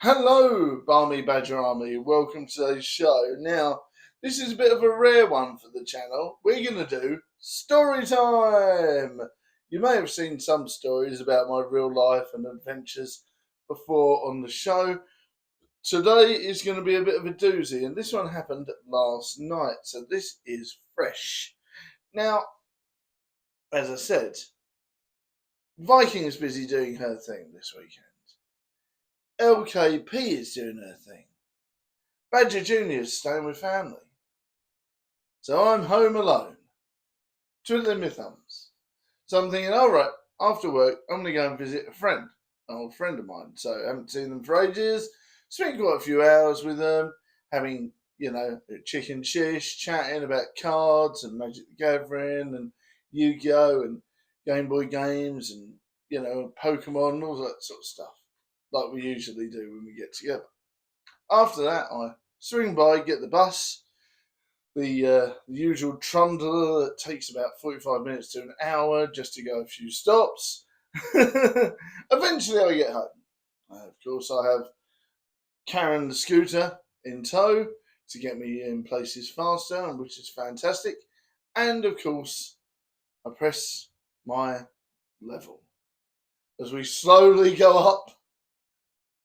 Hello, Barmy Badger Army. Welcome to today's show. Now, this is a bit of a rare one for the channel. We're going to do story time. You may have seen some stories about my real life and adventures before on the show. Today is going to be a bit of a doozy, and this one happened last night, so this is fresh. Now, as I said, Viking is busy doing her thing this weekend. LKP is doing her thing. Badger Jr. is staying with family. So I'm home alone, twiddling my thumbs. So I'm thinking, alright, after work, I'm going to go and visit a friend, an old friend of mine. So I haven't seen them for ages. Spent quite a few hours with them, having, chicken shish, chatting about cards and Magic the Gathering and Yu-Gi-Oh! And Game Boy games and, Pokemon and all that sort of stuff, like we usually do when we get together. After that, I swing by, get the bus, the usual trundle that takes about 45 minutes to an hour just to go a few stops. Eventually, I get home. Of course, I have Karen the scooter in tow to get me in places faster, which is fantastic. And of course, I press my level. As we slowly go up,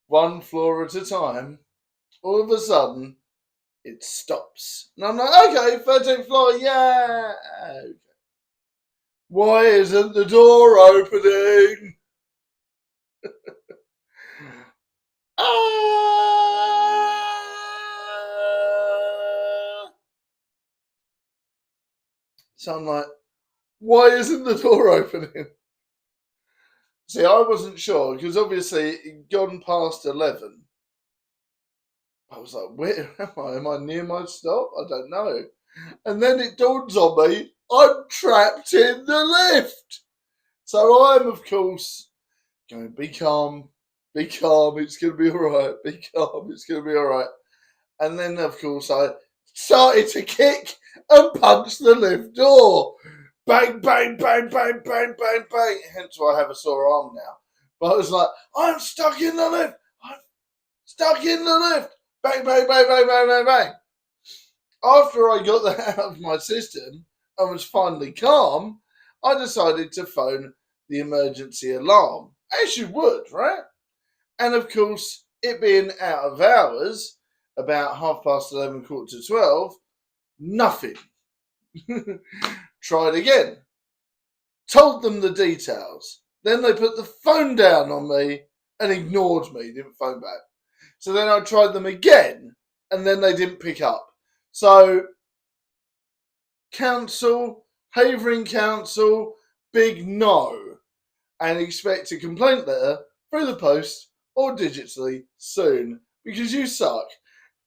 one floor at a time, all of a sudden, it stops. And I'm like, okay, 13th floor, yeah. Okay. Why isn't the door opening? So I'm like, why isn't the door opening? See, I wasn't sure because obviously it gone past 11. I was like, where am I? Am I near my stop? I don't know. And then it dawns on me, I'm trapped in the lift. So I'm, of course, going, be calm, it's going to be all right, be calm, it's going to be all right. And then, of course, I started to kick and punch the lift door. Bang, bang, bang, bang, bang, bang, bang. Hence why I have a sore arm now. But I was like, I'm stuck in the lift. I'm stuck in the lift. Bang, bang, bang, bang, bang, bang, bang. After I got that out of my system and was finally calm, I decided to phone the emergency alarm. As you would, right? And of course, it being out of hours, about 11:30, 11:45, nothing. Tried again. Told them the details. Then they put the phone down on me and ignored me, didn't phone back. So then I tried them again, and then they didn't pick up. So, Havering Council, big no. And expect a complaint letter through the post or digitally soon, because you suck.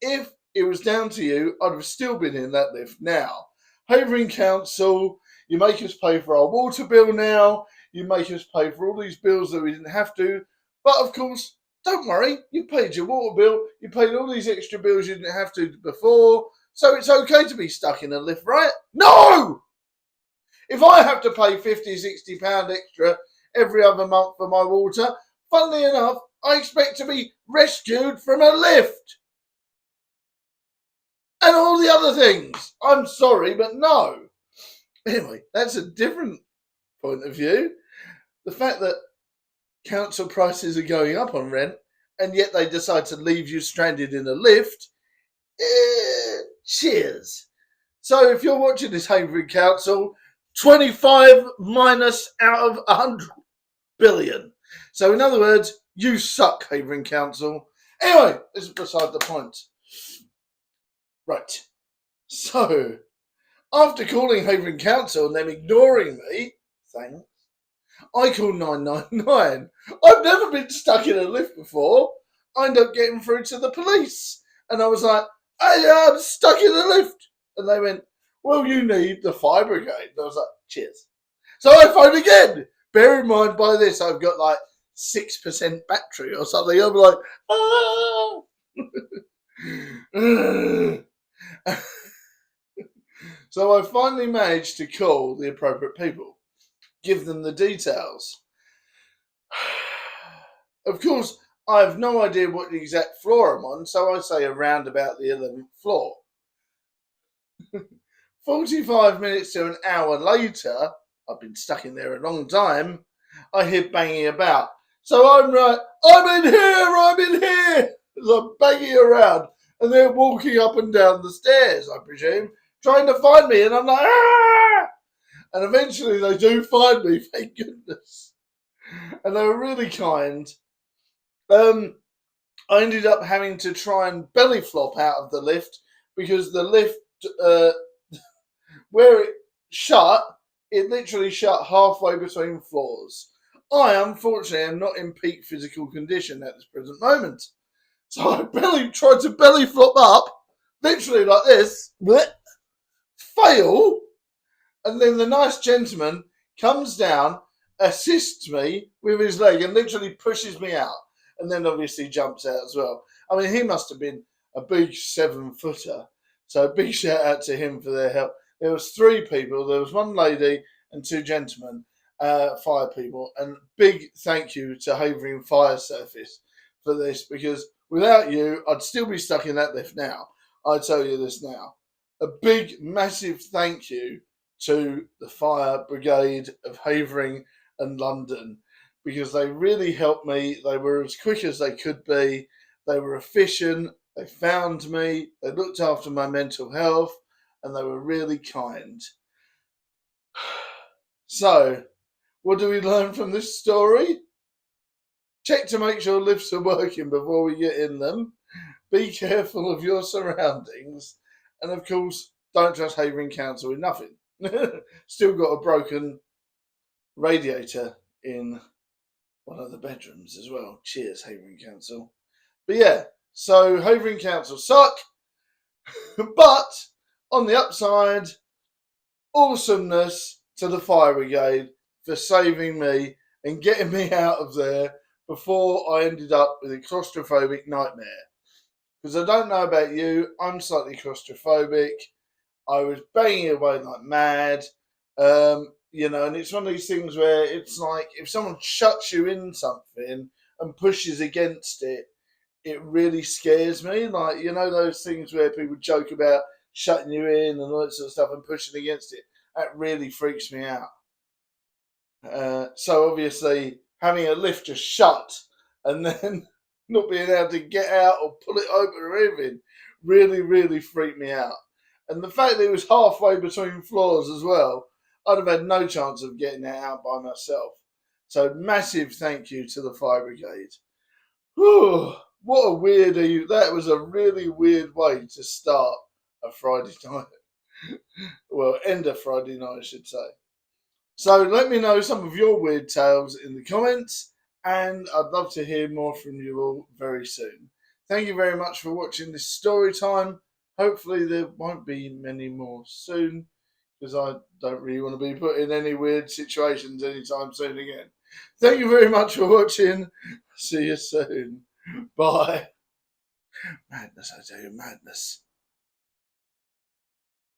If it was down to you, I'd have still been in that lift now. Havering Council, you make us pay for our water bill now, you make us pay for all these bills that we didn't have to, but of course, don't worry, you paid your water bill, you paid all these extra bills you didn't have to before, so it's okay to be stuck in a lift, right? No! If I have to pay £50, £60 extra every other month for my water, funnily enough, I expect to be rescued from a lift. And all the other things. I'm sorry, but no. Anyway, that's a different point of view. The fact that council prices are going up on rent, and yet they decide to leave you stranded in a lift, cheers. So if you're watching this, Havering Council, 25 minus out of 100 billion. So in other words, you suck, Havering Council. Anyway, this is beside the point. Right. So, after calling Havering Council and them ignoring me, thanks, I called 999. I've never been stuck in a lift before. I ended up getting through to the police. And I was like, hey, I'm stuck in the lift. And they went, well, you need the fire brigade. And I was like, cheers. So I phoned again. Bear in mind, by this, I've got like 6% battery or something. I'm like, So I finally managed to call the appropriate people, give them the details. Of course, I have no idea what the exact floor I'm on, so I say around about the 11th floor. 45 minutes to an hour later, I've been stuck in there a long time, I hear banging about. So I'm like, I'm in here, as I'm banging around. And they're walking up and down the stairs, I presume, trying to find me. And I'm like, ah! And eventually they do find me, thank goodness. And they were really kind. I ended up having to try and belly flop out of the lift because the lift, where it shut, it literally shut halfway between floors. I, unfortunately, am not in peak physical condition at this present moment. So I tried to belly flop up, literally like this, fail, and then the nice gentleman comes down, assists me with his leg, and literally pushes me out, and then obviously jumps out as well. I mean, he must have been a big 7-footer, so a big shout out to him for their help. There was 3 people. There was 1 lady and 2 gentlemen, fire people, and big thank you to Havering Fire Service for this, because without you, I'd still be stuck in that lift now. I tell you this now. A big, massive thank you to the fire brigade of Havering and London, because they really helped me. They were as quick as they could be. They were efficient. They found me. They looked after my mental health, and they were really kind. So, what do we learn from this story? Check to make sure lifts are working before we get in them. Be careful of your surroundings. And of course, don't trust Havering Council with nothing. Still got a broken radiator in one of the bedrooms as well. Cheers, Havering Council. But yeah, so Havering Council suck. But on the upside, awesomeness to the fire brigade for saving me and getting me out of there before I ended up with a claustrophobic nightmare. Because I don't know about you, I'm slightly claustrophobic. I was banging away like mad, and it's one of these things where it's like if someone shuts you in something and pushes against it, it really scares me. Like, those things where people joke about shutting you in and all that sort of stuff and pushing against it. That really freaks me out. So obviously having a lift just shut and then not being able to get out or pull it open or anything really, really freaked me out. And the fact that it was halfway between floors as well, I'd have had no chance of getting that out by myself. So massive thank you to the fire brigade. Whew, what a that was a really weird way to start a Friday night. Well, end a Friday night, I should say. So let me know some of your weird tales in the comments, and I'd love to hear more from you all very soon. Thank you very much for watching this story time. Hopefully there won't be many more soon, because I don't really want to be put in any weird situations anytime soon again. Thank you very much for watching. See you soon. Bye. Madness, I tell you, madness.